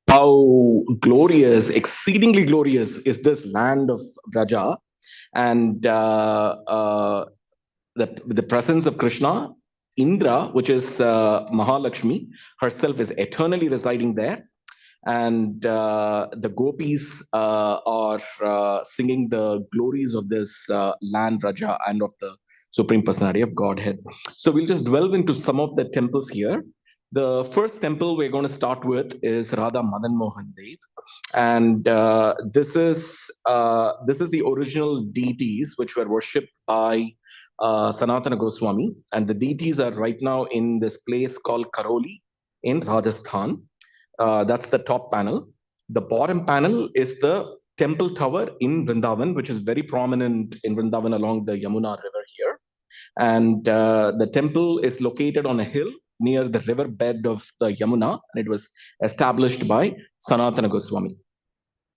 how glorious, exceedingly glorious is this land of Vraja. And the presence of Krishna, Indra, which is Mahalakshmi herself, is eternally residing there. And the gopis are singing the glories of this land, Raja, and of the Supreme Personality of Godhead. So we'll just delve into some of the temples here. The first temple we're going to start with is Radha Madan Mohan Dev, and this is the original deities which were worshipped by Sanatana Goswami, and the deities are right now in this place called Karoli in Rajasthan. That's the top panel. The bottom panel is the temple tower in Vrindavan, which is very prominent in Vrindavan along the Yamuna River here. And the temple is located on a hill near the river bed of the Yamuna, and it was established by Sanatana Goswami.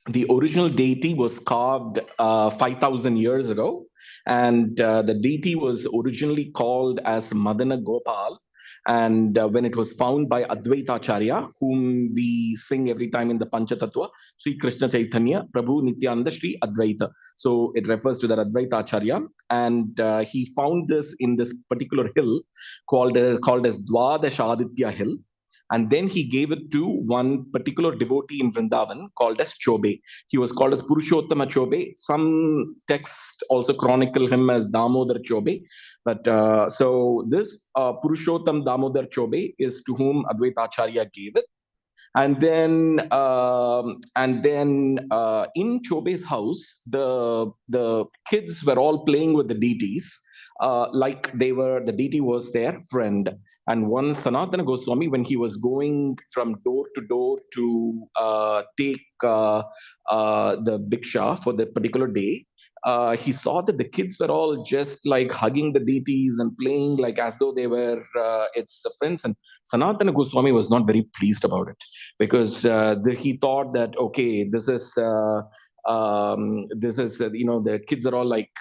The original deity was carved 5,000 years ago, and the deity was originally called as Madana Gopal. And when it was found by Advaita Acharya, whom we sing every time in the Panchatattva, Sri Krishna Chaitanya, Prabhu Nityananda Sri Advaita. So it refers to that Advaita Acharya. And he found this in this particular hill called as Dwadashaditya Hill. And then he gave it to one particular devotee in Vrindavan called as Chobe. He was called as Purushottama Chobe. Some texts also chronicle him as Damodar Chobe. But so this Purushottam Damodar Chobe is to whom Advaita Acharya gave it. And then in Chobe's house, the kids were all playing with the deities, like the deity was their friend. And one Sanatana Goswami, when he was going from door to door to take the bhiksha for the particular day, he saw that the kids were all just like hugging the deities and playing like as though they were its friends. And Sanatana Goswami was not very pleased about it, because he thought that, okay, the kids are all like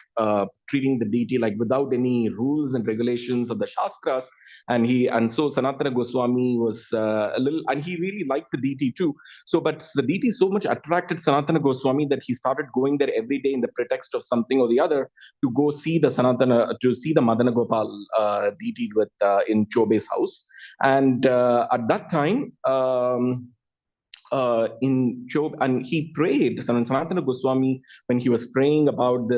treating the deity like without any rules and regulations of the Shastras. And so Sanatana Goswami was a little, and he really liked the deity too. So, but the deity so much attracted Sanatana Goswami that he started going there every day in the pretext of something or the other to go see the Madana Gopal deity in Chobe's house. And at that time, in Job, and he prayed, Sanatana Goswami, when he was praying about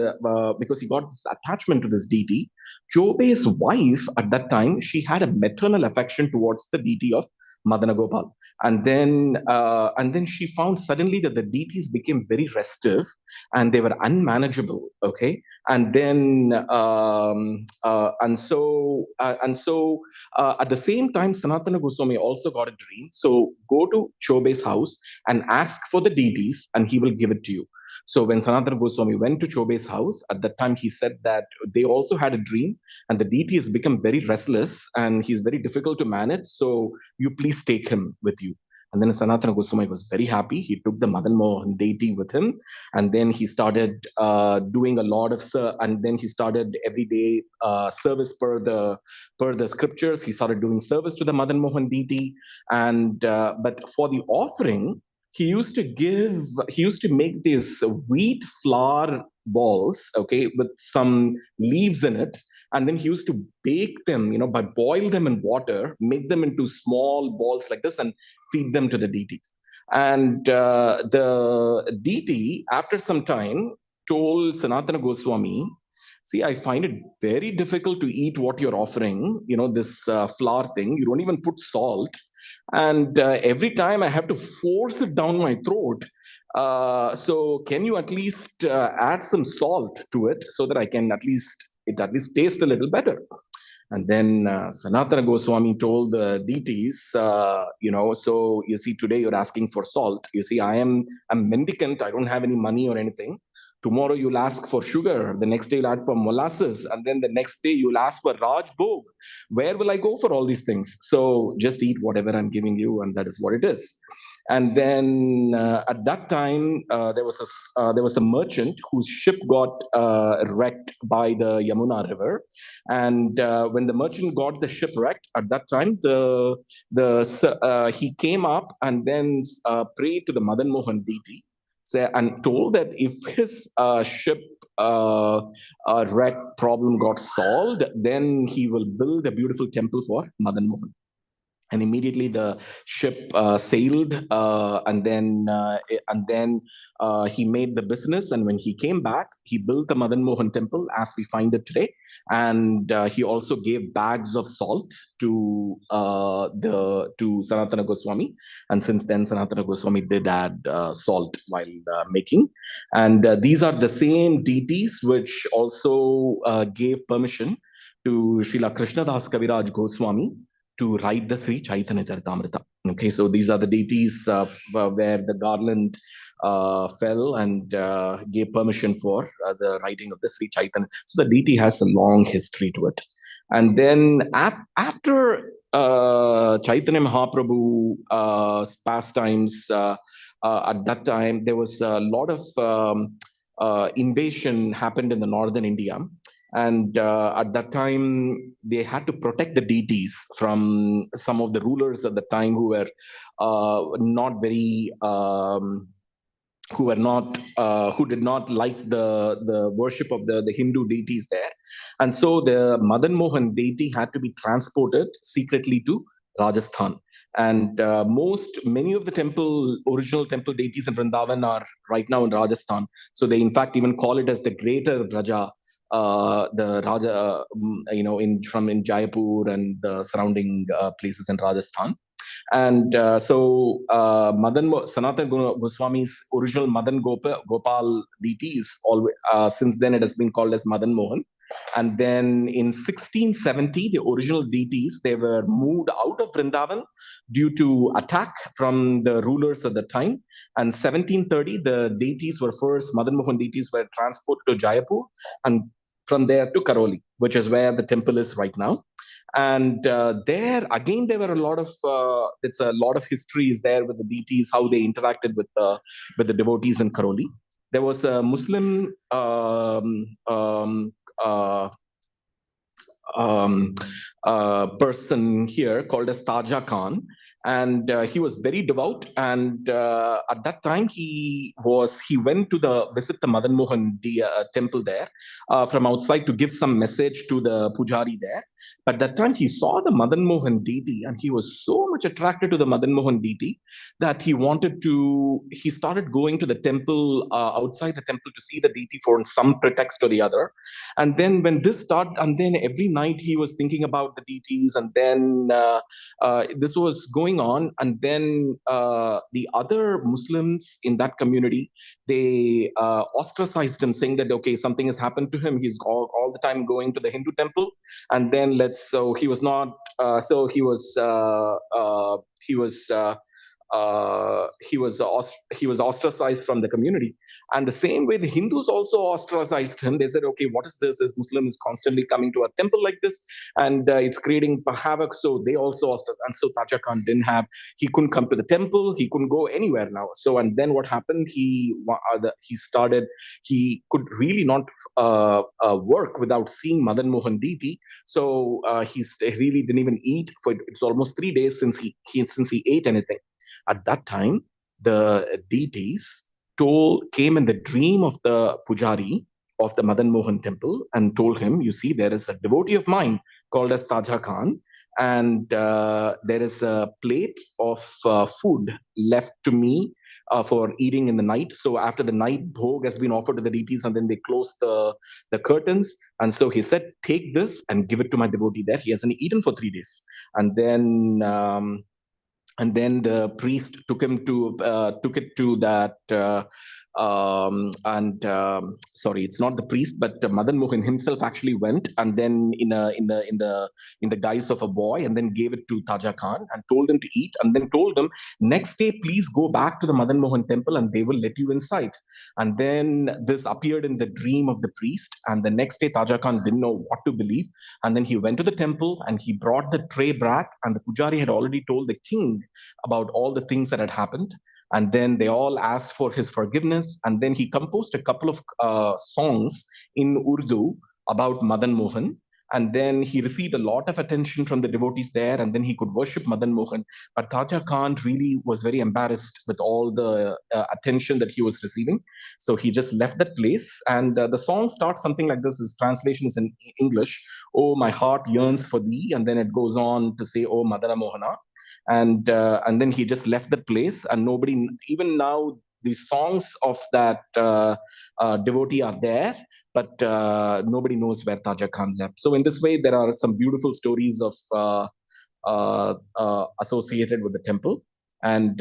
because he got this attachment to this deity. Chobe's wife at that time, she had a maternal affection towards the deity of Madana Gopal. And then she found suddenly that the deities became very restive and they were unmanageable. Okay. And so at the same time, Sanatana Goswami also got a dream. So go to Chobe's house and ask for the deities, and he will give it to you. So when Sanatana Goswami went to Chobe's house, at that time he said that they also had a dream, and the deity has become very restless and he's very difficult to manage. So you please take him with you. And then Sanatana Goswami was very happy. He took the Madan Mohan deity with him, and then he started doing a lot of, and then he started everyday service per the scriptures. He started doing service to the Madan Mohan deity, and but for the offering, he used to make these wheat flour balls, okay, with some leaves in it, and then he used to bake them, by boil them in water, make them into small balls like this, and feed them to the deities. And the deity, after some time, told Sanatana Goswami, see, I find it very difficult to eat what you're offering, this flour thing. You don't even put salt. And every time I have to force it down my throat. So can you at least add some salt to it so that it at least tastes a little better? And then Sanatana Goswami told the deities, so you see, today you're asking for salt. You see, I am a mendicant. I don't have any money or anything. Tomorrow you'll ask for sugar. The next day you'll ask for molasses. And then the next day you'll ask for Raj Bhog. Where will I go for all these things? So just eat whatever I'm giving you, and that is what it is. And then at that time, there was a merchant whose ship got wrecked by the Yamuna River. And when the merchant got the ship wrecked, at that time, he came up and then prayed to the Madan Mohan deity, and told that if his ship wreck problem got solved, then he will build a beautiful temple for Madan Mohan. And immediately the ship sailed, and then he made the business. And when he came back, he built the Madan Mohan temple as we find it today. And he also gave bags of salt to Sanatana Goswami. And since then, Sanatana Goswami did add salt while making. And these are the same deities which also gave permission to Srila Krishnadas Kaviraj Goswami to write the Sri Chaitanya Charitamrita. Okay, so these are the deities where the garland fell and gave permission for the writing of the Sri Chaitanya. So the deity has a long history to it. And then after Chaitanya Mahaprabhu's pastimes, at that time, there was a lot of invasion happened in the northern India. And at that time, they had to protect the deities from some of the rulers at the time not very who did not like the worship of the Hindu deities there. And so the Madan Mohan deity had to be transported secretly to Rajasthan. And many of the original temple deities in Vrindavan are right now in Rajasthan. So they in fact even call it as the Greater Vraja, the Raja, in Jaipur and the surrounding places in Rajasthan. And Sanatan Goswami's original Gopal deity is always, since then it has been called as Madan Mohan. And then in 1670, the original deities, they were moved out of Vrindavan due to attack from the rulers at the time. And 1730, the deities were first, Madan Mohan deities were transported to Jaipur, and from there to Karoli, which is where the temple is right now. And there again, there were it's a lot of histories there with the deities, how they interacted with the devotees in Karoli. There was a Muslim um, person here called as Taja Khan, and he was very devout. And at that time, he went to visit the Madan Mohan temple there from outside to give some message to the pujari there. But that time, he saw the Madan Mohan deity, and he was so much attracted to the Madan Mohan deity that he started going to the temple, outside the temple, to see the deity for some pretext or the other. And then and then every night he was thinking about the deities. And then this was going on. And then the other Muslims in that community, they ostracized him, saying that, okay, something has happened to him. He's all the time going to the Hindu temple. And then so he was not, so he was, he was, he was ostracized from the community. And the same way the Hindus also ostracized him. They said, okay, what is this? This Muslim is constantly coming to a temple like this, and it's creating havoc. So they also ostracized. And so Taja Khan he couldn't come to the temple. He couldn't go anywhere now. So, and then what happened? He could really not work without seeing Madan Mohan deity. So he really didn't even eat for it's almost 3 days since he ate anything. At that time, the deities came in the dream of the pujari of the Madan Mohan temple and told him, you see, there is a devotee of mine called as Taja Khan, and there is a plate of food left to me for eating in the night. So after the night bhog has been offered to the deities, and then they close the curtains. And so he said, take this and give it to my devotee there. He hasn't eaten for 3 days. And then the priest took it to that Sorry, it's not the priest, but Madan Mohan himself actually went, and then in the guise of a boy, and then gave it to Taja Khan and told him to eat, and then told him, next day please go back to the Madan Mohan temple and they will let you inside. And then this appeared in the dream of the priest, and the next day Taja Khan didn't know what to believe, and then he went to the temple and he brought the tray back, and the pujari had already told the king about all the things that had happened. And then they all asked for his forgiveness, and then he composed a couple of songs in Urdu about Madan Mohan. And then he received a lot of attention from the devotees there, and then he could worship Madan Mohan. But Taja Khan really was very embarrassed with all the attention that he was receiving. So he just left that place. And the song starts something like this. His translation is in English: "Oh, my heart yearns for thee." And then it goes on to say, "Oh, Madana Mohana." And then he just left the place, and nobody, even now, the songs of that devotee are there, but nobody knows where Taja Khan left. So in this way, there are some beautiful stories of associated with the temple. And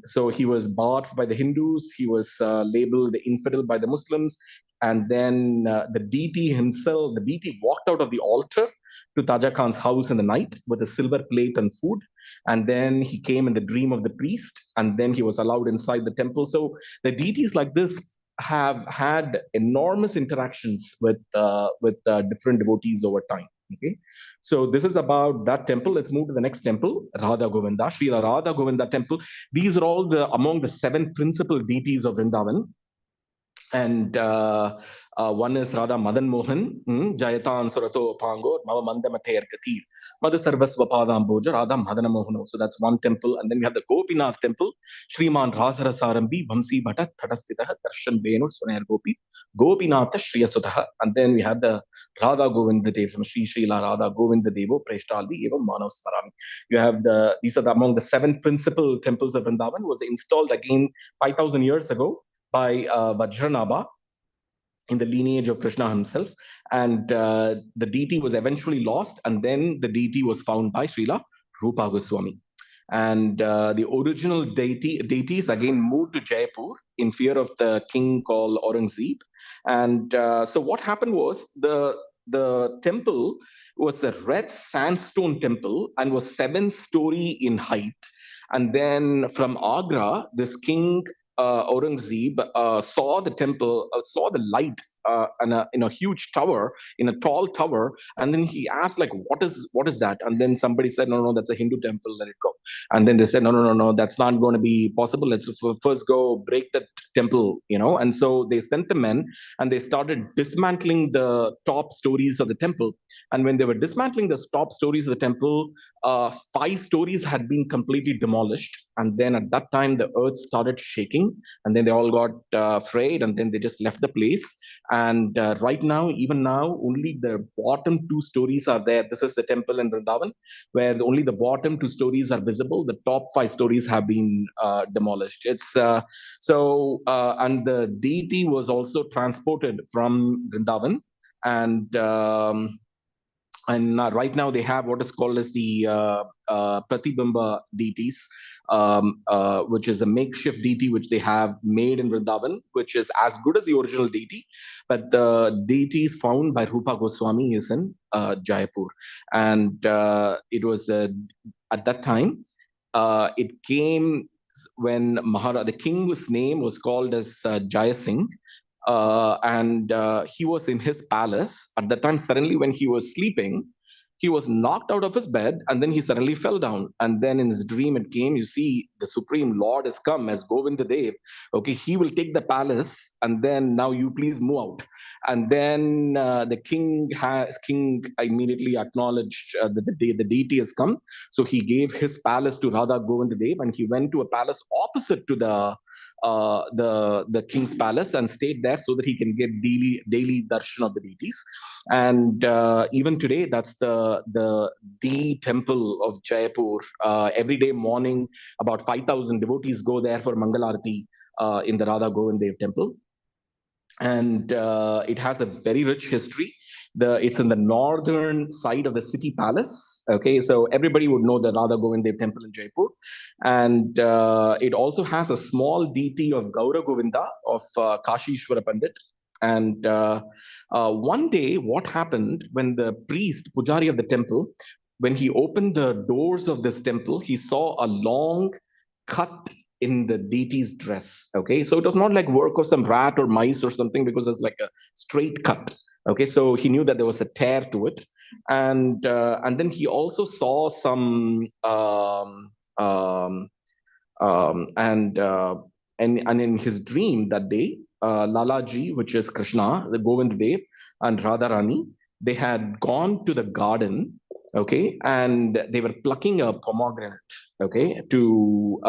so he was barred by the Hindus, he was labeled the infidel by the Muslims. And then the deity himself, the deity walked out of the altar to Taja Khan's house in the night with a silver plate and food. And then he came in the dream of the priest, and then he was allowed inside the temple. So the deities like this have had enormous interactions with different devotees over time. Okay, so this is about that temple. Let's move to the next temple, Radha Govinda, Sri Radha Govinda temple. These are all the among the seven principal deities of Vrindavan. And one is Radha Madan Mohan, Jayatan Surato Pango, Mava Mandamater Katir, Mother Sarvaswapadam Boja, Radha Madana Mohano. So that's one temple. And then we have the Gopinath temple, Sriman Razara Sarambi, Vamsi Bhatta, Tatastitaha, Darshan Benu, Sunair Gopi, Gopinatha Shriyasutaha. And then we have the Radha Govinda Dev from Sri Srila Radha Govinda Devo, Preshtalvi, Eva Manav Swarami. You have these are among the seven principal temples of Vrindavan, was installed again 5,000 years ago by Vajranabha in the lineage of Krishna himself. And the deity was eventually lost, and then the deity was found by Srila Rupa Goswami. And the original deities again moved to Jaipur in fear of the king called Aurangzeb. And so what happened was the temple was a red sandstone temple and was 7-story in height. And then from Agra, this king Aurangzeb saw the temple, saw the light in a huge tower, in a tall tower, and then he asked, like, what is that? And then somebody said, no, no, that's a Hindu temple, let it go. And then they said, no, no, no, no, that's not going to be possible. Let's first go break that temple, you know. And so they sent the men, and they started dismantling the top stories of the temple. And when they were dismantling the top stories of the temple, 5 stories had been completely demolished. And then at that time, the earth started shaking, and then they all got afraid, and then they just left the place. And right now, even now, only the bottom 2 stories are there. This is the temple in Vrindavan, where only the bottom 2 stories are visible. The top 5 stories have been demolished. And the deity was also transported from Vrindavan, and right now they have what is called as the Pratibimba deities, which is a makeshift deity which they have made in Vrindavan, which is as good as the original deity. But the deities found by Rupa Goswami is in Jaipur. And it was at that time, it came when the king's name was called as Jaya Singh, and he was in his palace at the time. Suddenly, when he was sleeping, he was knocked out of his bed, and then he suddenly fell down. And then in his dream, it came, you see, the Supreme Lord has come as Govinda Dev. Okay, he will take the palace, and then now you please move out. And then the king immediately acknowledged that the deity has come. So he gave his palace to Radha Govinda Dev, and he went to a palace opposite to the king's palace and stayed there so that he can get daily darshan of the deities. And even today, that's the temple of Jaipur. Every day morning, about 5,000 devotees go there for Mangalarati in the Radha Govind Dev temple. and it has a very rich history. It's in the northern side of the city palace. Okay, so everybody would know the Radha Govind Dev temple in Jaipur, and it also has a small deity of Gaura Govinda of Kashi Ishwara Pandit. And one day, what happened when the priest, Pujari of the temple, when he opened the doors of this temple, he saw a long cut in the deity's dress. Okay, so it was not like work of some rat or mice or something, because it's like a straight cut. Okay, so he knew that there was a tear to it, and then he also saw some um, um, and uh, and in his dream that day, Lalaji, which is Krishna, the Govind Dev, and Radharani, they had gone to the garden, okay, and they were plucking a pomegranate, okay, to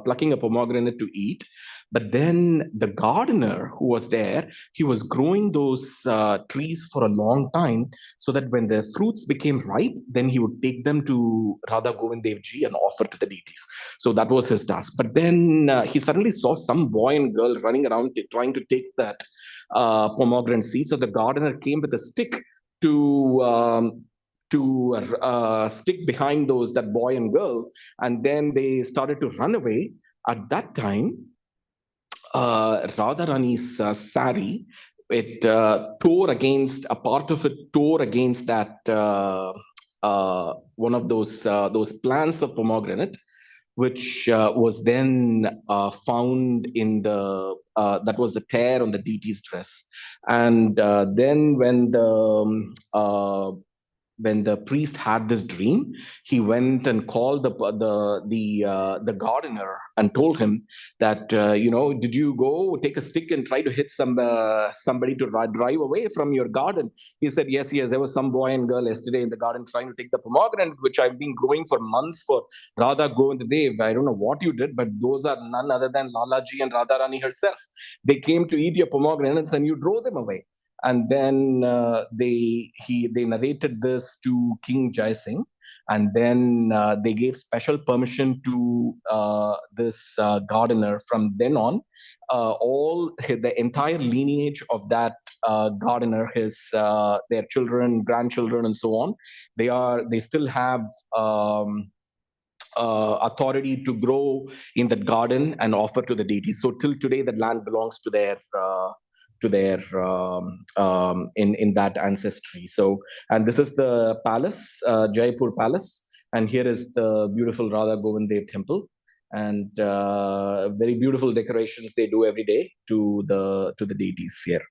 plucking a pomegranate to eat. But then the gardener who was there, he was growing those trees for a long time, so that when the fruits became ripe, then he would take them to Radha Govind Dev Ji and offer to the deities. So that was his task. But then he suddenly saw some boy and girl running around trying to take that pomegranate seed. So the gardener came with a stick to stick behind that boy and girl, and then they started to run away. At that time, Radharani's sari, it tore against a part of it, tore against that one of those plants of pomegranate, which was then found in the that was the tear on the deity's dress. And then when the priest had this dream, he went and called the gardener and told him that did you go take a stick and try to hit somebody to drive away from your garden? He said, yes, there was some boy and girl yesterday in the garden trying to take the pomegranate which I've been growing for months for Radha Govind Dev. I don't know what you did, but those are none other than Lalaji and Radharani herself. They came to eat your pomegranates and you drove them away. And then they narrated this to King Jai Singh, and then they gave special permission to this gardener. From then on, all the entire lineage of that gardener, his their children, grandchildren, and so on, they still have authority to grow in that garden and offer to the deities. So till today, that land belongs to their in that ancestry. So, and this is the palace, Jaipur Palace, and here is the beautiful Radha Govind Dev temple, and very beautiful decorations they do every day to the deities here.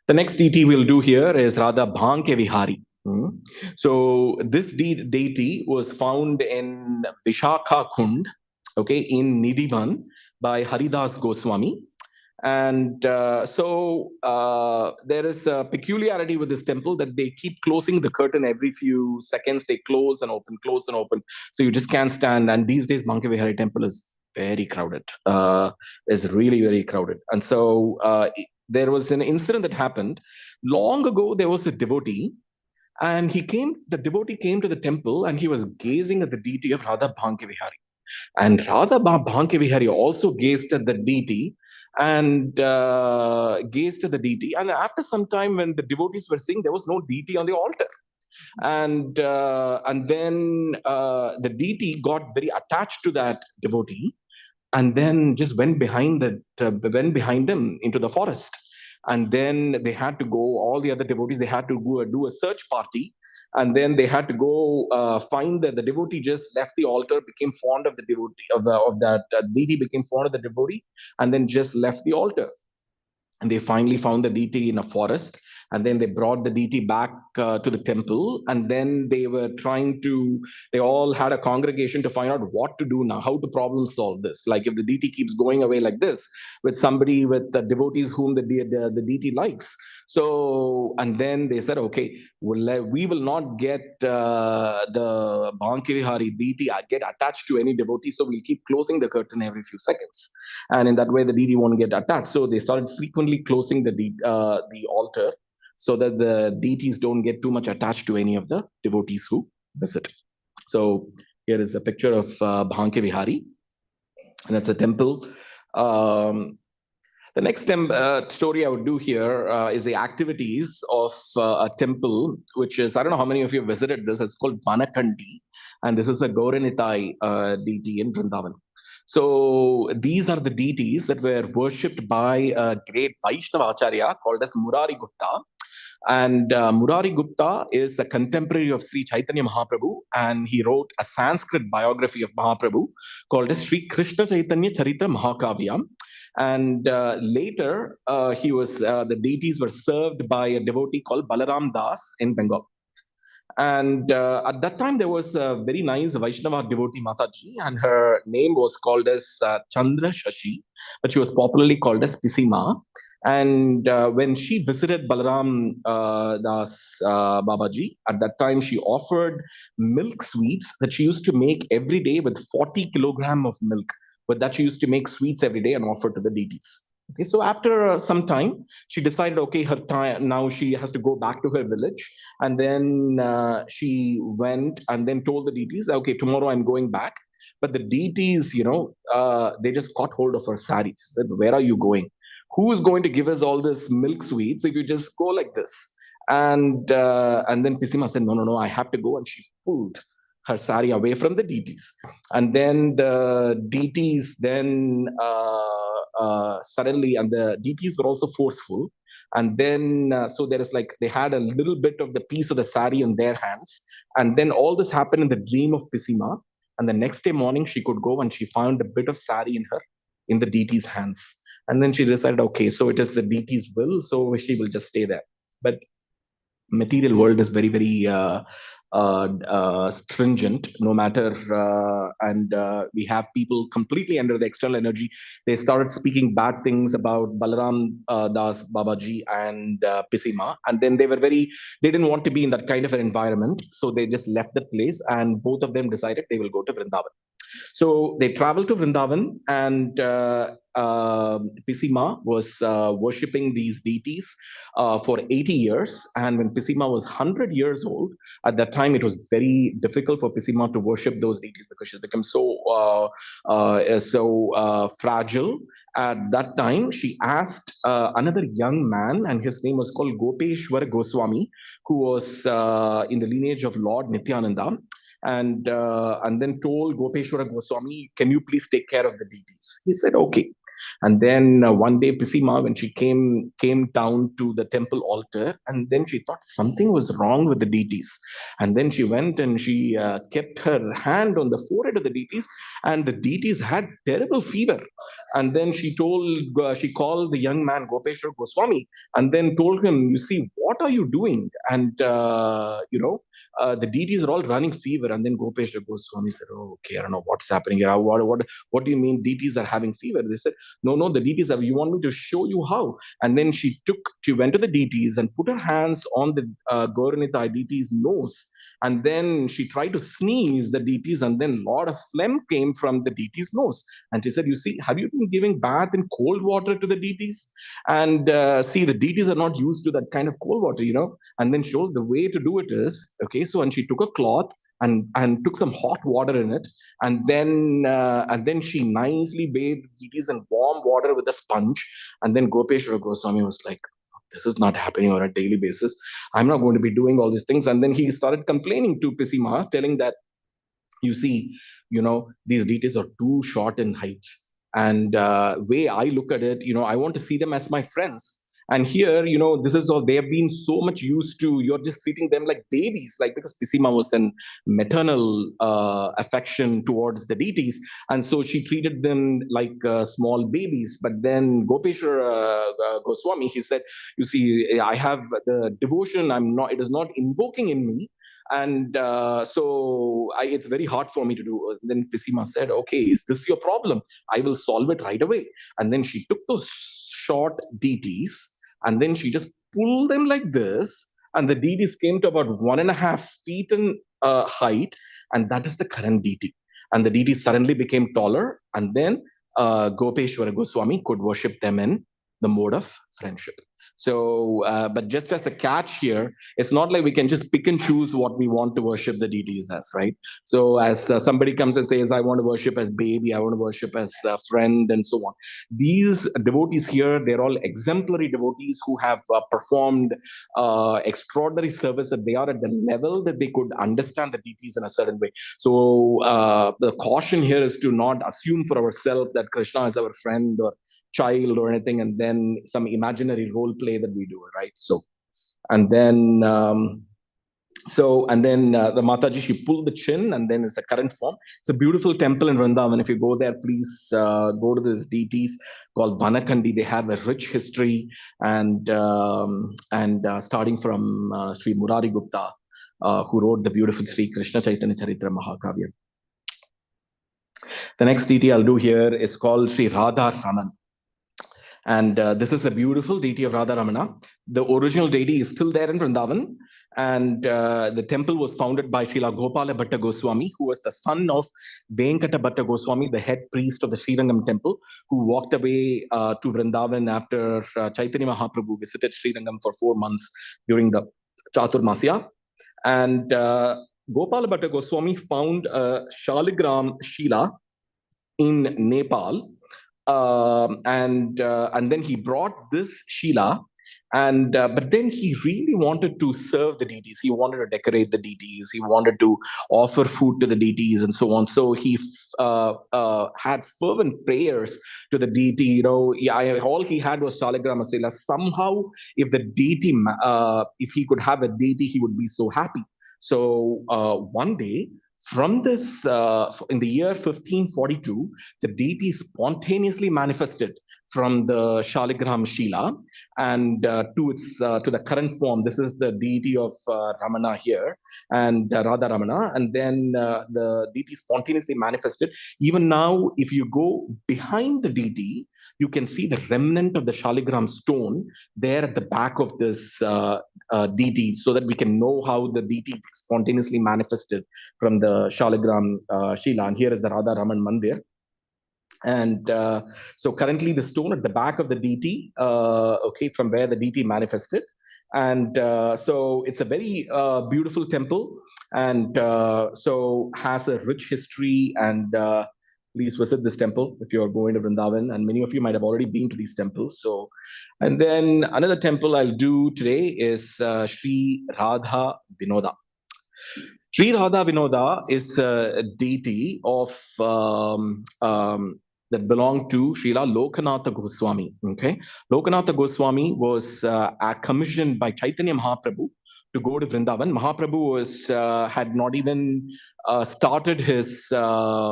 The next deity we'll do here is Radha Bhanke Vihari. So this deity was found in Vishakha Kund, okay, in Nidhivan by Haridas Goswami. And there is a peculiarity with this temple that they keep closing the curtain every few seconds. They close and open, close and open. So you just can't stand. And these days, Bhanke Vihari temple is very crowded. Is really very crowded. And so there was an incident that happened long ago. There was a devotee, and the devotee came to the temple, and he was gazing at the deity of Radha Bhanke Vihari. And Radha Bhanke Vihari also gazed at the deity and gazed at the deity. And after some time, when the devotees were singing, there was no deity on the altar. And then the deity got very attached to that devotee, and then just went behind him into the forest. And then they had to go, all the other devotees, they had to go do a search party, and then they had to go find the devotee. Just left the altar, became fond of the devotee of that deity, became fond of the devotee, and then just left the altar. And they finally found the deity in a forest, and then they brought the deity back to the temple. And then they all had a congregation to find out what to do now, how to problem solve this. Like, if the deity keeps going away like this with somebody, with the devotees whom the deity likes. So, and then they said, okay, we will not get the Bhankivihari deity get attached to any devotee, so we'll keep closing the curtain every few seconds, and in that way the deity won't get attached. So they started frequently closing the altar, so that the deities don't get too much attached to any of the devotees who visit. So here is a picture of Bhanke Vihari, and it's a temple. Um, The next story I would do here is the activities of a temple, which is, I don't know how many of you have visited this. It's called Banakandi, and this is a Gauranitai deity in Vrindavan. So these are the deities that were worshipped by a great Vaishnava Acharya called as Murari Gupta. And Murari Gupta is a contemporary of Sri Chaitanya Mahaprabhu, and he wrote a Sanskrit biography of Mahaprabhu called as Sri Krishna Chaitanya Charitra Mahakavyam. And later, the deities were served by a devotee called Balaram Das in Bengal. And at that time, there was a very nice Vaishnava devotee Mataji, and her name was called as Chandra Shashi, but she was popularly called as Pisima. And when she visited Balaram Das Babaji, at that time she offered milk sweets that she used to make every day with 40 kilogram of milk. But that she used to make sweets every day and offer to the deities. Okay, so after some time, she decided, okay, her time now she has to go back to her village, and then she went and then told the deities, okay, tomorrow I'm going back. But the deities, they just caught hold of her sari. She said, where are you going? Who is going to give us all this milk sweets if you just go like this? And then Pisima said, no, no, no, I have to go. And she pulled her sari away from the deities. And then the deities then suddenly, and the deities were also forceful. And then, so there is like, they had a little bit of the piece of the sari in their hands. And then all this happened in the dream of Pisima. And the next day morning, she could go and she found a bit of sari in the deity's hands. And then she decided, okay, so it is the deity's will, so she will just stay there. But material world is very, very stringent, no matter, and we have people completely under the external energy. They started speaking bad things about Balaram Das Babaji and Pisima, and then they didn't want to be in that kind of an environment, so they just left the place, and both of them decided they will go to Vrindavan. So they traveled to Vrindavan, and Pisima was worshipping these deities for 80 years. And when Pisima was 100 years old, at that time, it was very difficult for Pisima to worship those deities because she's become so fragile. At that time, she asked another young man, and his name was called Gopeshwara Goswami, who was in the lineage of Lord Nityananda, and then told Gopeshwara Goswami, can you please take care of the deities? He said, okay. And then one day, Pisima, when she came down to the temple altar, and then she thought something was wrong with the deities. And then she went and she kept her hand on the forehead of the deities, and the deities had terrible fever. And then she called the young man Gopeshwar Goswami, and then told him, you see, what are you doing? And the deities are all running fever. And then Gopeshwar Goswami said, oh, okay, I don't know what's happening here. What do you mean deities are having fever? They said, no, the deities have, you want me to show you how? And then she went to the deities and put her hands on the Gauranitai deity's nose. And then she tried to sneeze the deities, and then a lot of phlegm came from the deity's nose. And she said, you see, have you been giving bath in cold water to the deities? And see, the deities are not used to that kind of cold water, And then showed the way to do it is, okay, so, and she took a cloth and took some hot water in it, and then she nicely bathed deities in warm water with a sponge. And then Gopeshwara Goswami was like, this is not happening on a daily basis. I'm not going to be doing all these things. And then he started complaining to Pisima, telling that, you see, these deities are too short in height. And way I look at it, I want to see them as my friends. And here, this is all, they have been so much used to, you're just treating them like babies, like, because Pisima was an maternal affection towards the deities. And so she treated them like small babies. But then Gopeshwar Goswami, he said, you see, I have the devotion, it is not invoking in me. And it's very hard for me to do. Then Pisima said, okay, is this your problem? I will solve it right away. And then she took those short deities, and then she just pulled them like this, and the deities came to about 1.5 feet in height, and that is the current deity. And the deities suddenly became taller, and then Gopeshwara Goswami could worship them in the mode of friendship. So, but just as a catch here, it's not like we can just pick and choose what we want to worship the deities as, right? So, as somebody comes and says, I want to worship as baby, I want to worship as a friend, and so on. These devotees here, they're all exemplary devotees who have performed extraordinary service, that they are at the level that they could understand the deities in a certain way. So, the caution here is to not assume for ourselves that Krishna is our friend or child or anything, and then some imaginary role play that we do, right? So, and then the Mataji, she pulled the chin, and then it's the current form. It's a beautiful temple in Vrindavan. If you go there, please go to these deities called Banakandi. They have a rich history, and starting from Sri Murari Gupta, who wrote the beautiful Sri Krishna Chaitanya Charitra Mahakavya. The next deity I'll do here is called Sri Radha Raman. And this is a beautiful deity of Radha Ramana. The original deity is still there in Vrindavan. And the temple was founded by Srila Gopala Bhatta Goswami, who was the son of Venkata Bhatta Goswami, the head priest of the Srirangam temple, who walked away to Vrindavan after Chaitanya Mahaprabhu visited Srirangam for 4 months during the Chaturmasya. And Gopala Bhatta Goswami found a Shaligram Shila in Nepal, and then he brought this Shila, and but then he really wanted to serve the deities. He wanted to decorate the deities. He wanted to offer food to the deities and so on. So he had fervent prayers to the deity. All he had was Shaligrama Shila. Somehow, if the deity, if he could have a deity, he would be so happy. So one day, from this, in the year 1542, the deity spontaneously manifested from the Shaligram Shila and to the current form. This is the deity of Ramana here, and Radha Ramana. And then the deity spontaneously manifested. Even now, if you go behind the deity, you can see the remnant of the Shaligram stone there at the back of this deity, so that we can know how the deity spontaneously manifested from the Shaligram Shila. And here is the Radha Raman Mandir. And so currently the stone at the back of the deity, from where the deity manifested. And so it's a very beautiful temple, and so has a rich history. And please visit this temple if you're going to Vrindavan. And many of you might have already been to these temples. So, and then another temple I'll do today is Sri Radha Vinoda. Sri Radha Vinoda is a deity of that belonged to Srila Lokanatha Goswami. Okay, Lokanatha Goswami was commissioned by Chaitanya Mahaprabhu to go to Vrindavan. Mahaprabhu had not even started his full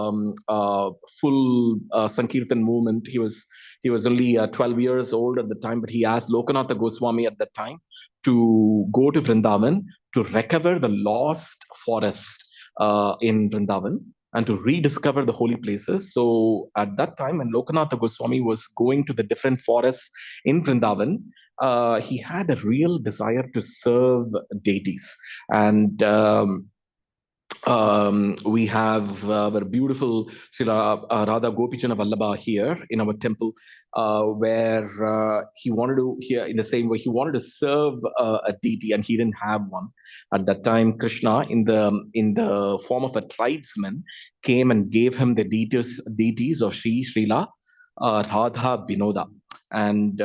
Sankirtan movement. He was only 12 years old at the time, but he asked Lokanatha Goswami at that time to go to Vrindavan to recover the lost forest in Vrindavan and to rediscover the holy places. So at that time, when Lokanatha Goswami was going to the different forests in Vrindavan, he had a real desire to serve deities. And we have our beautiful Srila Radha Gopichana Vallabha here in our temple, where he wanted to, here in the same way, he wanted to serve a deity, and he didn't have one. At that time, Krishna, in the form of a tribesman, came and gave him the deities of Srila Radha Vinoda. And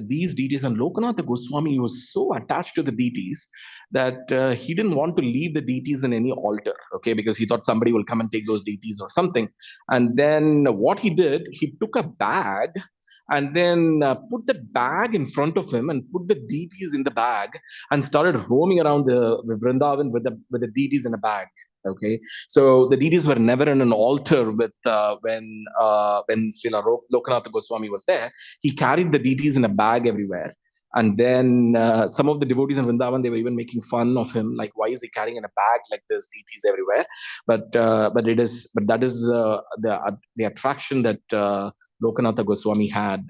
these deities, and Lokanatha Goswami was so attached to the deities that he didn't want to leave the deities in any altar, okay, because he thought somebody will come and take those deities or something. And then what he did, he took a bag and then put the bag in front of him and put the deities in the bag and started roaming around the Vrindavan with the deities in a bag. Okay, so the deities were never in an altar with when Srila Lokanatha Goswami was there. He carried the deities in a bag everywhere. And then some of the devotees in Vrindavan, they were even making fun of him, like, why is he carrying in a bag like this, deities everywhere? But that is the attraction that Lokanatha Goswami had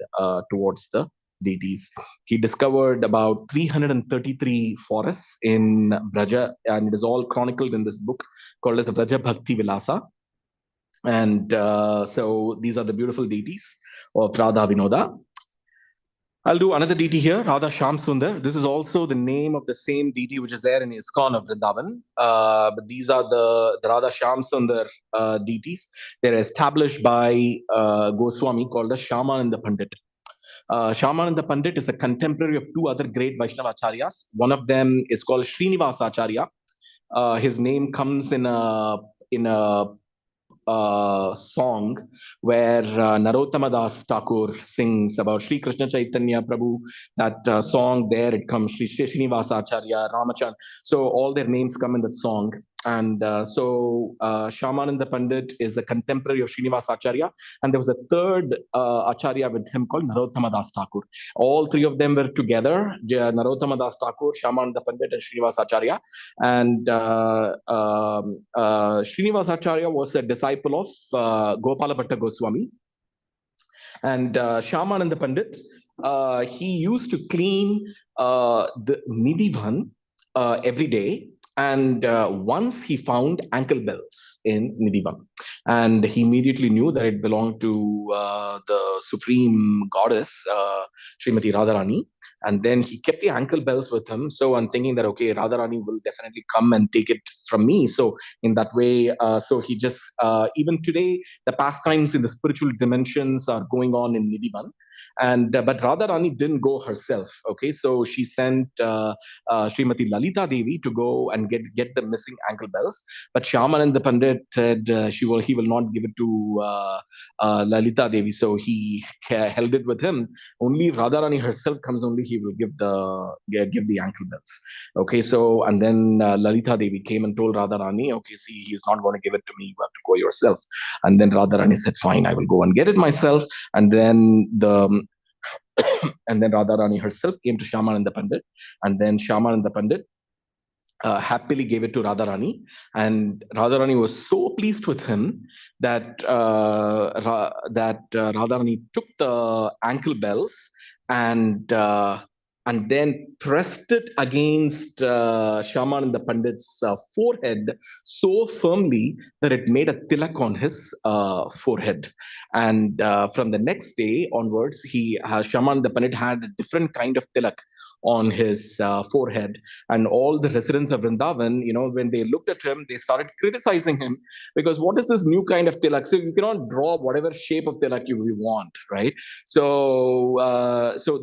towards the deities. He discovered about 333 forests in Braja, and it is all chronicled in this book called as the Braja Bhakti Vilasa. And so these are the beautiful deities of Radha Vinoda. I'll do another deity here, Radha Sham Sundar. This is also the name of the same deity which is there in ISKCON of Vrindavan. But these are the Radha Sham Sundar deities. They're established by Goswami called as Shyamananda Pandit. Shyamananda Pandit is a contemporary of two other great Vaishnava acharyas. One of them is called Srinivasa Acharya. His name comes in a song where Narottama Das Thakur sings about Sri Krishna Chaitanya Prabhu. That song there, it comes Sri Srinivasa Acharya, Ramachan. So all their names come in that song. And Shyamananda Pandit is a contemporary of Srinivasa Acharya. And there was a third Acharya with him called Narottama Das Thakur. All three of them were together, Narottama Das Thakur, Shyamananda Pandit, and Srinivasa Acharya. And Srinivasa Acharya was a disciple of Gopala Bhatta Goswami. And Shyamananda Pandit, he used to clean the Nidhivan every day. And once he found ankle bells in Nidhivan. And he immediately knew that it belonged to the supreme goddess, Srimati Radharani. And then he kept the ankle bells with him. So I'm thinking that, okay, Radharani will definitely come and take it from me. So in that way, so he just, even today, the pastimes in the spiritual dimensions are going on in Nidhivan. And but Radharani didn't go herself. Okay, so she sent Srimati Lalita Devi to go and get the missing ankle bells. But Shyamananda Pandit said he will not give it to Lalita Devi, so he held it with him. Only Radharani herself comes, only he will give the ankle bells. Okay, so and then Lalita Devi came and told Radharani, okay, see, he's not going to give it to me. You have to go yourself. And then Radharani said, fine, I will go and get it myself. And then Radharani herself came to Shyamananda Pandit, and then Shyamananda Pandit happily gave it to Radharani, and Radharani was so pleased with him that Radharani took the ankle bells and then pressed it against Shyamananda Pandit's forehead so firmly that it made a tilak on his forehead. And from the next day onwards, Shyamananda Pandit had a different kind of tilak on his forehead. And all the residents of Vrindavan, when they looked at him, they started criticizing him because what is this new kind of tilak? So you cannot draw whatever shape of tilak you want, right? So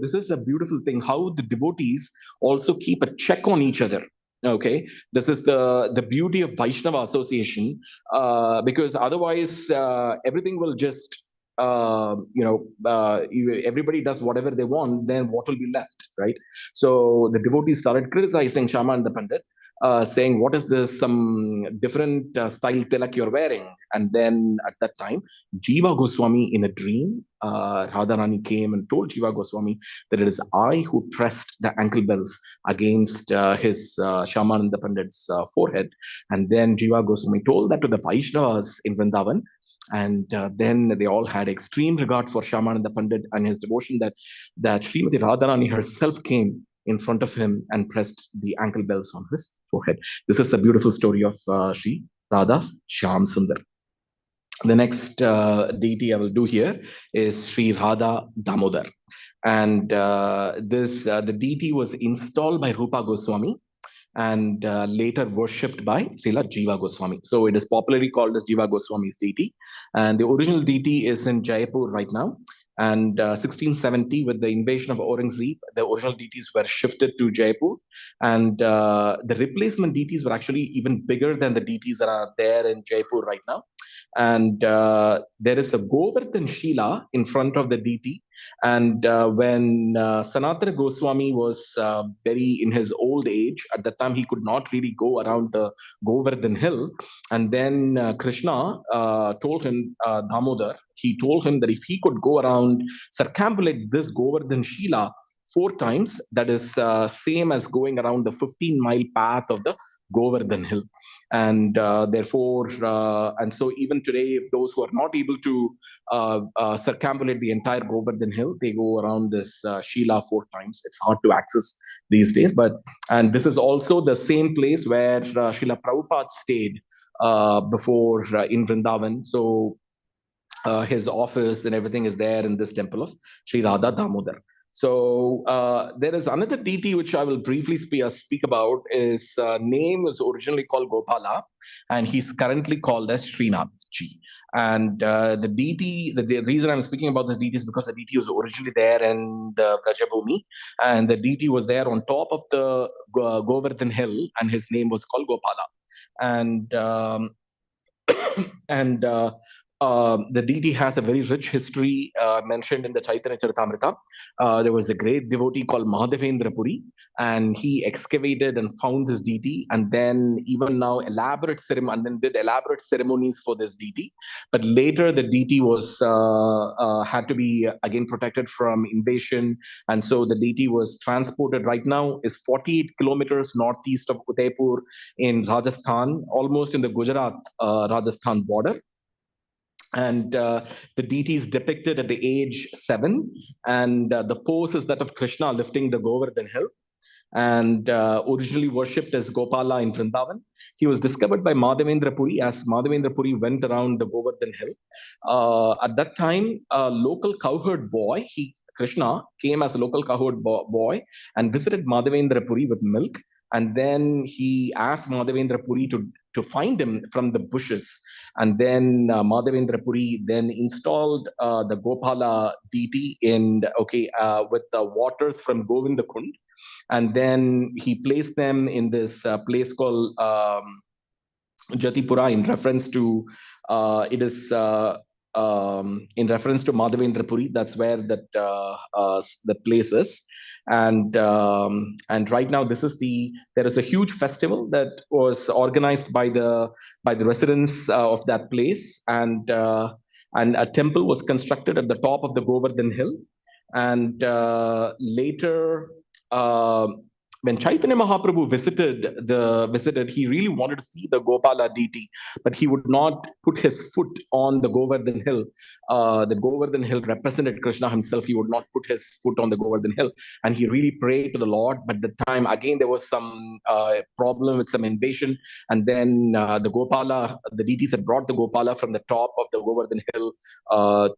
this is a beautiful thing how the devotees also keep a check on each other. Okay, this is the beauty of Vaishnava association, because otherwise everything will just everybody does whatever they want, then what will be left, right? So the devotees started criticizing Shyamananda Pandit, saying, what is this, some different style tilak you're wearing? And then at that time, Jiva Goswami in a dream, Radharani came and told Jiva Goswami that it is I who pressed the ankle bells against his Shyamananda Pandit's forehead. And then Jiva Goswami told that to the Vaishnavas in Vrindavan. And then they all had extreme regard for Shyamananda Pandit and his devotion, that Srimati Radharani herself came in front of him and pressed the ankle bells on his forehead. This is the beautiful story of Sri Radha Shyam Sundar. The next deity I will do here is Sri Radha Damodar. And the deity was installed by Rupa Goswami and later worshipped by Srila Jiva Goswami. So it is popularly called as Jiva Goswami's deity. And the original deity is in Jaipur right now. And 1670, with the invasion of Aurangzeb, the original deities were shifted to Jaipur. And the replacement deities were actually even bigger than the deities that are there in Jaipur right now. And there is a Govardhan Shila in front of the deity. And when Sanatana Goswami was very in his old age, at that time he could not really go around the Govardhan hill. And then Krishna told him, Damodar, he told him that if he could go around, circumambulate this Govardhan Shila 4 times, that is same as going around the 15-mile path of the Govardhan hill. And and so even today, if those who are not able to circumambulate the entire Govardhan hill, they go around this Shila 4 times. It's hard to access these days, and this is also the same place where Srila Prabhupada stayed before in Vrindavan. So his office and everything is there in this temple of Sri Radha Damodar. So there is another deity which I will briefly speak about. His name was originally called Gopala, and he's currently called as Srinathji. And the deity, the reason I'm speaking about this deity is because the deity was originally there in the Brajabhumi, and the deity was there on top of the Govardhan hill, and his name was called Gopala. And and the deity has a very rich history mentioned in the Chaitanya Charitamrita. There was a great devotee called Mahadevendra Puri, and he excavated and found this deity, and then even now and then did elaborate ceremonies for this deity. But later, the deity was had to be again protected from invasion, and so the deity was transported. Right now, is 48 kilometers northeast of Udaipur in Rajasthan, almost in the Gujarat Rajasthan border. And the deity is depicted at the age 7, and the pose is that of Krishna lifting the Govardhan hill, and originally worshipped as Gopala in Vrindavan. He was discovered by Madhavendra Puri as Madhavendra Puri went around the Govardhan hill. At that time, a local cowherd boy, Krishna came as a local cowherd boy and visited Madhavendra Puri with milk. And then he asked Madhavendra Puri to find him from the bushes. And then Madhavendra Puri then installed the Gopala deity with the waters from Govinda Kund, and then he placed them in this place called Jatipura in reference to in reference to Madhavendra Puri. That's where that place is. And right now there is a huge festival that was organized by the residents of that place, and a temple was constructed at the top of the Govardhan hill. And later, uh, when Chaitanya Mahaprabhu visited, he really wanted to see the Gopala deity, but he would not put his foot on the Govardhan hill. The Govardhan hill represented Krishna himself. He would not put his foot on the Govardhan hill, and he really prayed to the Lord. But the time again, there was some problem with some invasion, and then the deities had brought the Gopala from the top of the Govardhan hill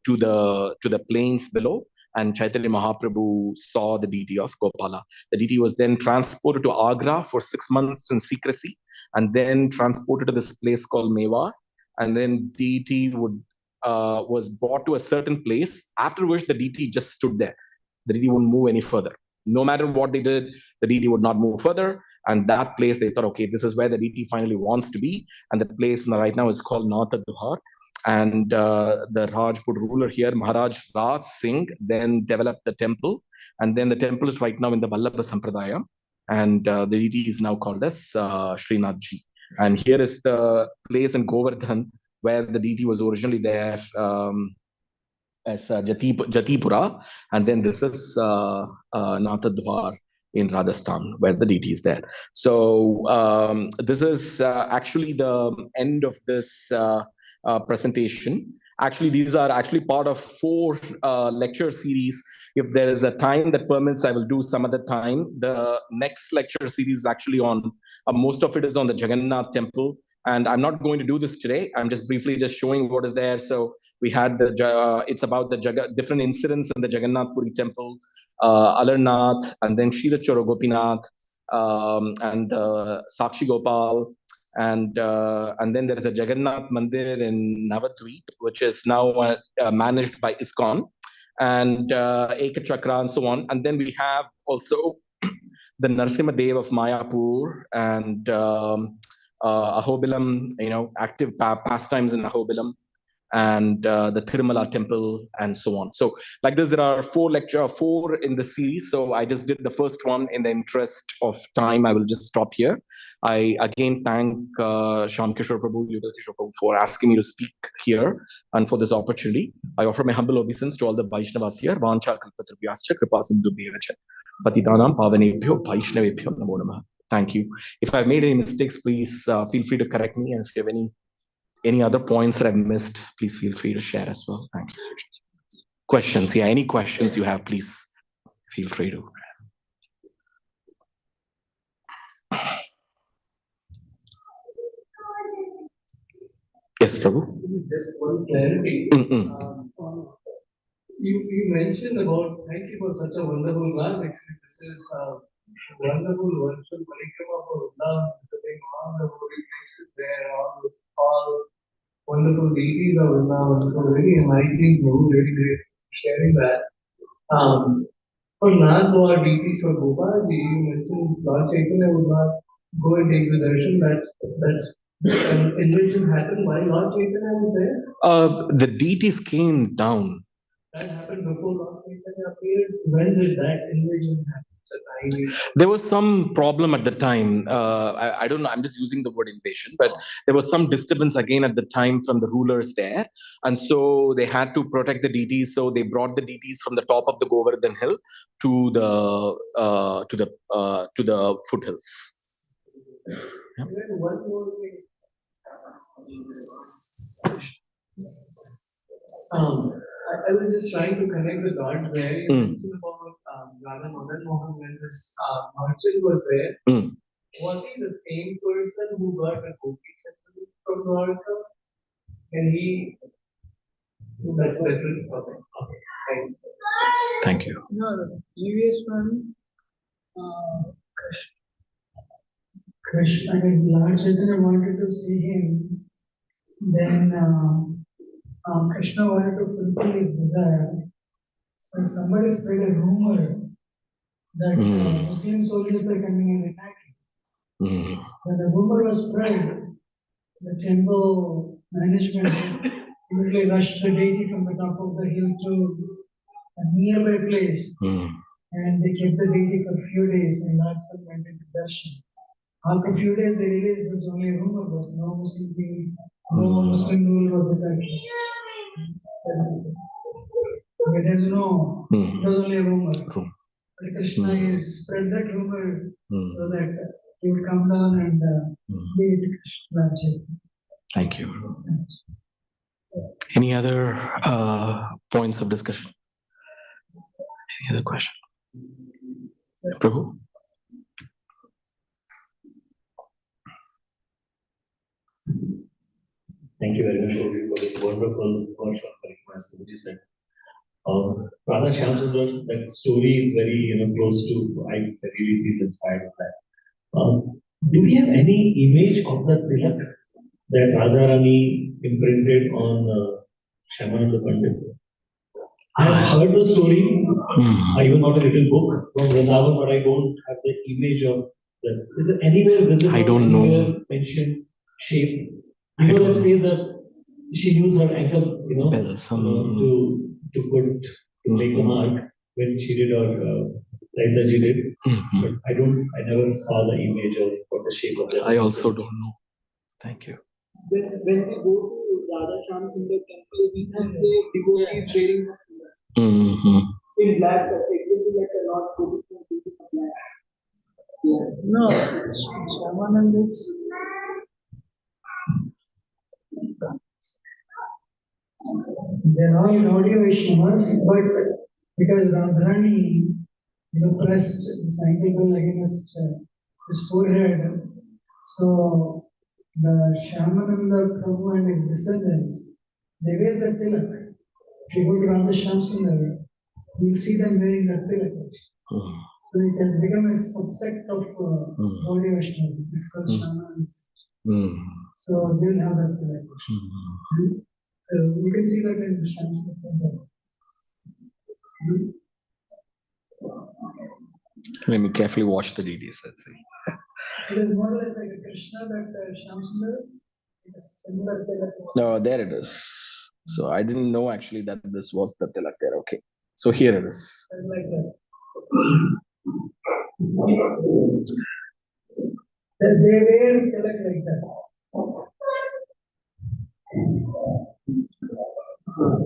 to the plains below. And Chaitanya Mahaprabhu saw the deity of Gopala. The deity was then transported to Agra for 6 months in secrecy, and then transported to this place called Mewar. And then deity was brought to a certain place, after which the deity just stood there. The deity wouldn't move any further. No matter what they did, the deity would not move further. And that place, they thought, okay, this is where the deity finally wants to be. And the place right now is called Natha Duhar. And the Rajput ruler here, Maharaj Raj Singh, then developed the temple. And then the temple is right now in the Vallabha Sampradaya. And the deity is now called as Srinathji. And here is the place in Govardhan where the deity was originally there as Jatipura. And then this is Nathadwar in Rajasthan, where the deity is there. So this is actually the end of this presentation. Actually, these are actually part of 4 lecture series. If there is a time that permits, I will do some other time. The next lecture series is actually on, most of it is on the Jagannath temple. And I'm not going to do this today. I'm just briefly just showing what is there. So we had it's about the different incidents in the Jagannath Puri temple, Alarnath, and then Shirachora Gopinath, and Sakshi Gopal. And then there is a Jagannath Mandir in Navadvip, which is now managed by ISKCON, and Ekachakra and so on. And then we have also the Narsimha Dev of Mayapur, and Ahobilam, active pastimes in Ahobilam, and the Tirumala temple, and so on. So like this, there are 4 in the series. So I just did the first one. In the interest of time, I will just stop here. I again thank Shyam Kishore Prabhu, Yugal Kishore Prabhu for asking me to speak here and for this opportunity. I offer my humble obeisance to all the Vaishnavas here. Vancha kalpatrubhyascha kripa sindhu bhevacha patitanam pavanebhyo Vaishnavebhyo namo namah. Thank you. If I've made any mistakes, please feel free to correct me. And if you have any other points that I've missed, please feel free to share as well. Thank you. Questions? Yeah, any questions you have, please feel free to. Yes, Prabhu. Just one clarity. You mentioned about, thank you for such a wonderful class. Actually, this is a wonderful virtual parikrama for Vrindavan, visiting all the holy places there, all wonderful deities of Vrindavan. So very enlightening, very great sharing that. Um, for not know our deities for Gopal, you mentioned Lord Chaitanya would not go and take the darshan. That's an invasion happened while Lord Chaitanya was there. The deities came down. That happened before Lord Chaitanya appeared. When did that invasion happen? There was some problem at the time. I don't know. I'm just using the word invasion, but there was some disturbance again at the time from the rulers there, and so they had to protect the deities. So they brought the deities from the top of the Govardhan hill to the foothills. Yeah. One more thing. I was just trying to connect the dots there. You mentioned about Radha Madan Mohan when this merchant was there. Was he the same person who got a gopi chakra from Dwarka? And he. That's different. Okay. Thank you. No, the previous one, Krishna, Lord Chaitanya wanted to see him. Then Krishna wanted to fulfill his desire. So somebody spread a rumor that Muslim soldiers are coming and attacking. When the rumor was spread, the temple management immediately rushed the deity from the top of the hill to a nearby place. And they kept the deity for a few days and Lord went into darshan. After a few days, they realized it was only a rumor, but no Muslim king, no Muslim rule was attacking. They didn't know. It was only a rumor. But Krishna spread that rumor so that he would come down and lead Krishna. Thank you. Any other points of discussion? Any other question? Prabhu? Thank you very much for this wonderful workshop. As Guruji said, Radha Shyamsundar, that story is very close to. I really feel inspired by that. Do we have any image of the tilak that Radharani imprinted on Shyamananda Pandit? I have heard the story. I even got a little book from Vrindavan, but I don't have the image of that. Is there anywhere visible? I don't know. Mentioned shape. That says that she used her ankle, to make the mark when she did or like that she did. But I never saw the image or what the shape of that. I also don't know. Thank you. when we go to Radha Shyamsundar temple, we see the devotees wearing in black, exactly like a Lord Buddha in black. Yeah. No, Shyamananda's. They're all in audio Vaishnavas, but because Radharani, pressed the ankle against his forehead, so the Shyamananda Prabhu and his descendants, they wear the tilak. If you go to Radha Shyamsundar, you'll see them wearing the tilak. So it has become a subsect of Gaudiya Vaishnavism. It's called Shyamananda. So they'll have that tilak. You can see that in the Shyamsundar. Let me carefully watch the DDs. Let's see. It is more like a Krishna that Shyamsundar. It is similar tilak. No, there it is. So I didn't know actually that this was the tilak there. Okay. So here it is. Like that. They wear tilak like that.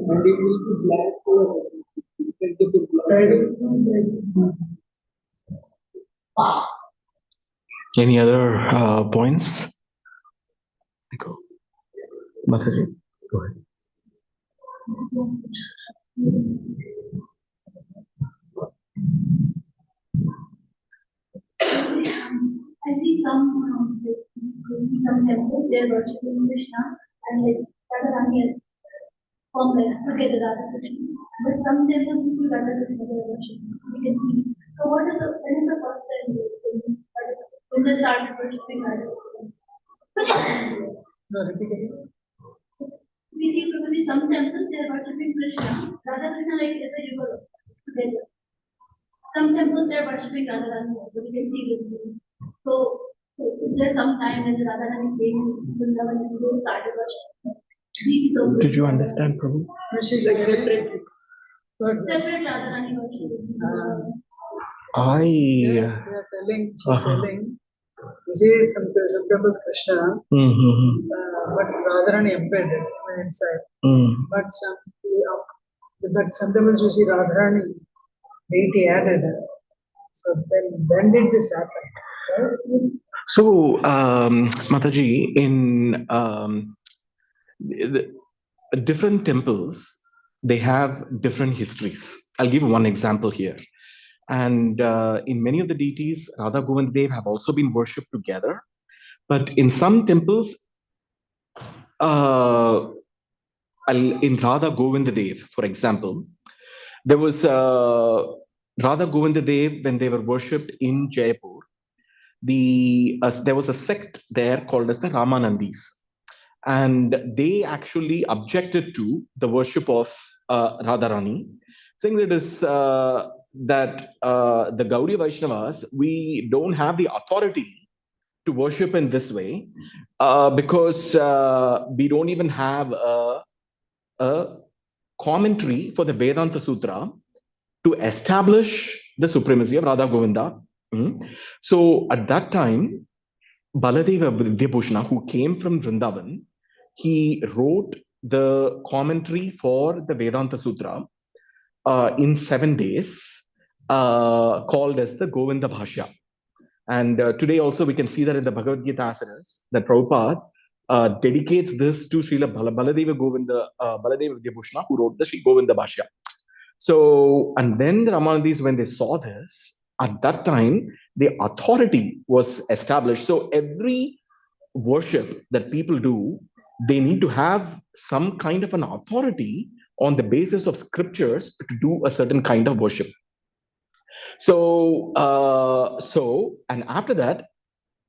And it will be black color. Any other points? Go. Mataji, go ahead. I see some temples they are worshiping Krishna and like Radharani form like together Radha Krishna. But some temples people rather than worship. We can see. So what is when is the first time when they started worshiping Radha? No, repeat again. We see probably some temples they are worshiping Krishna. Radha Krishna like as a river together. Some temples they are worshiping Radha Rani. So we can see this. So is there some time when Radha Rani came in Vrindavan and they started worshiping? Did you understand, Prabhu? No, she's like separate. Separate Radha Rani worship. They are telling, she's telling, you see some temples Krishna, but Radharani embedded inside. But some temples you see Radharani deity added. So then did this happen? Right? So, Mataji, in the different temples, they have different histories. I'll give one example here. And in many of the deities, Radha Govind Dev have also been worshipped together. But in some temples, in Radha Govinda Dev, for example, there was Radha Govinda Dev when they were worshipped in Jaipur. There was a sect there called as the Ramanandis, and they actually objected to the worship of Radharani, saying that the Gaudiya Vaishnavas, we don't have the authority to worship in this way because we don't even have a commentary for the Vedanta Sutra to establish the supremacy of Radha Govinda. So at that time, Baladeva Vidyabhushana, who came from Vrindavan, he wrote the commentary for the Vedanta Sutra in 7 days, called as the Govinda Bhashya. And today also we can see that in the Bhagavad Gita Asaras, that Prabhupada dedicates this to Srila Baladeva Vidyabhushana, who wrote the Sri Govinda Bhashya. So, and then the Ramanandis, when they saw this, at that time, the authority was established. So every worship that people do, they need to have some kind of an authority on the basis of scriptures to do a certain kind of worship. So, and after that,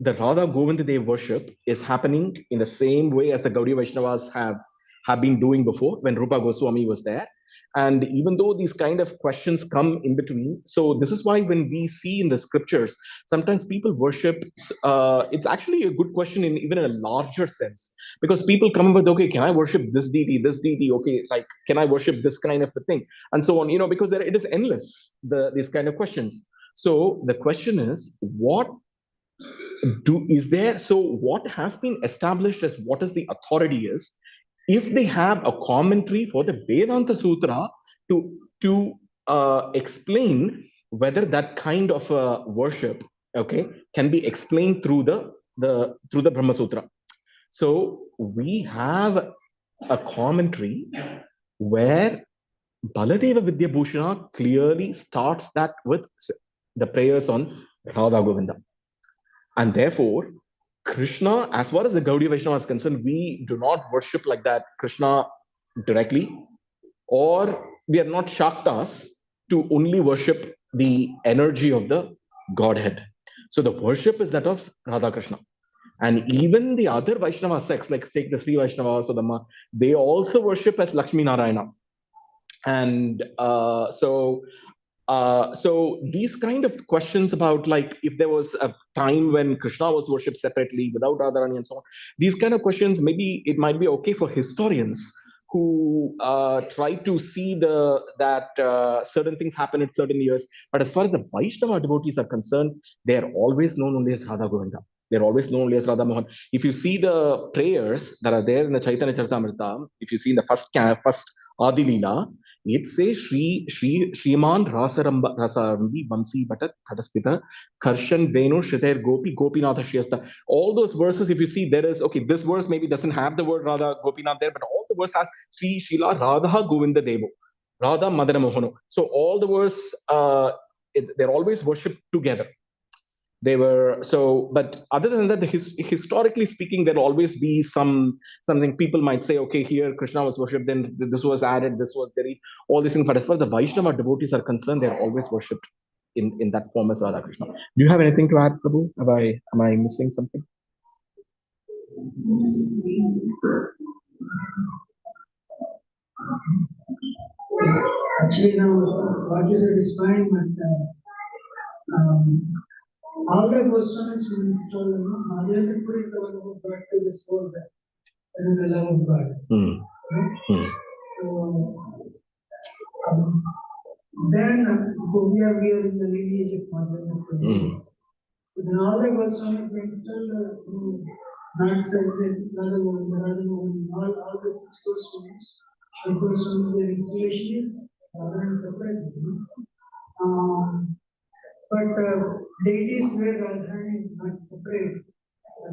the Radha Govinda Dev worship is happening in the same way as the Gaudiya Vaishnavas have been doing before when Rupa Goswami was there. And even though these kind of questions come in between, so this is why when we see in the scriptures, sometimes people worship, it's actually a good question even in a larger sense, because people come with, okay, can I worship this deity, okay, like, can I worship this kind of a thing, and so on, because it is endless, these kind of questions. So the question is, what has been established as what is the authority is, if they have a commentary for the Vedanta Sutra to explain whether that kind of worship, okay, can be explained through the Brahma Sutra. So we have a commentary where Baladeva Vidyabhushana clearly starts that with the prayers on Radha Govinda. And therefore, Krishna, as far as the Gaudiya Vaishnava is concerned, we do not worship like that Krishna directly, or we are not Shaktas to only worship the energy of the Godhead. So the worship is that of Radha Krishna. And even the other Vaishnava sects, like take the Sri Vaishnavas or they also worship as Lakshmi Narayana. And so these kind of questions about, like, if there was a time when Krishna was worshipped separately without Radharani and so on, these kind of questions, maybe it might be okay for historians who try to see that certain things happen at certain years. But as far as the Vaishnava devotees are concerned, they are always known only as Radha Govinda. They're always known only as Radha Mohan. If you see the prayers that are there in the Chaitanya Charitamrita, if you see in the first Adi Leela, it says Shriman Rasarambi Vamsi Bhatat Thadastita Karshan Venu Shiter Gopi Gopinatha Shriyasta. All those verses, if you see, there is, okay, this verse maybe doesn't have the word Radha Gopinath there, but all the verse has Sri Shila Radha Govinda Devo, Radha Madana Mohano. So all the verse, they're always worshipped together. They were so, but other than that, historically speaking, there'll always be something people might say, okay, here Krishna was worshipped, then this was added, this was there, all these things. But as far as the Vaishnava devotees are concerned, they're always worshipped in that form as Radha Krishna. Do you have anything to add, Prabhu? Am I missing something? Actually, now what you said is fine, but all the Goswamis will install, Madhyamipur is the one who brought to this world and the love of God. Right? So then we are in the lineage of Madhyamipur. Then all the Goswamis they install not separate, all the 6 Goswamis. The Goswamis, their installation is separate. But deities where Radharani is not separate,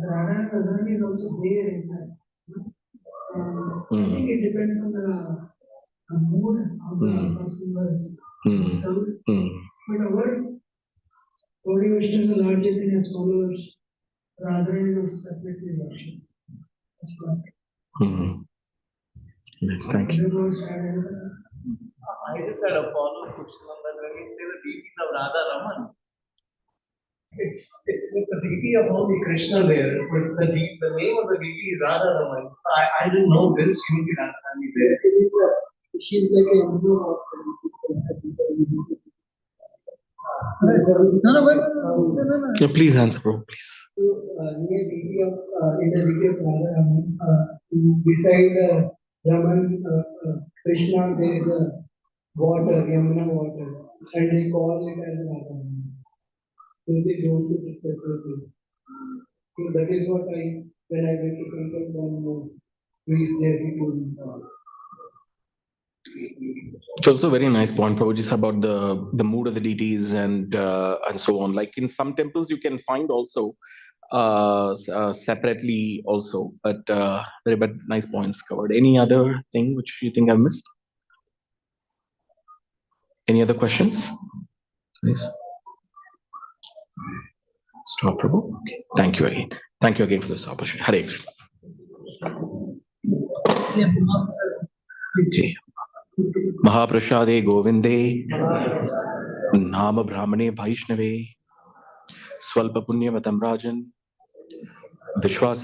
the Radharani is also there in that. I think it depends on the mood of the person was installed. But our Gaudi Vaishnavas and Lord Chaitanya's followers, Radharani is also separately worshipped. That's what. Yes, thank you. I just had a follow-up question on that. When you say the deity of Radha Raman, it's the deity of only Krishna there, but the name of the deity is Radha Raman. I didn't know this unity Radharani there. She's like a emblem of no. Yeah, please answer, bro, please. So, near deity of in the deity of Radha Raman, beside Raman, Krishna, there is a water, Yamuna water, and they call it as Radha. So they don't put it separately. So that is what when I went to temple, then reached there, he told me. It's also a very nice point, Prabhu, just about the mood of the deities and so on. Like in some temples, you can find also separately also, but nice points covered. Any other thing which you think I've missed? Any other questions? Please. Stop, Prabhu. Okay. Thank you again. Thank you again for this opportunity. Hare Krishna. Okay. Mahaprasade Govinde Nama Brahmane Vaishnave Swalpa Punyavatam Rajan Vishwas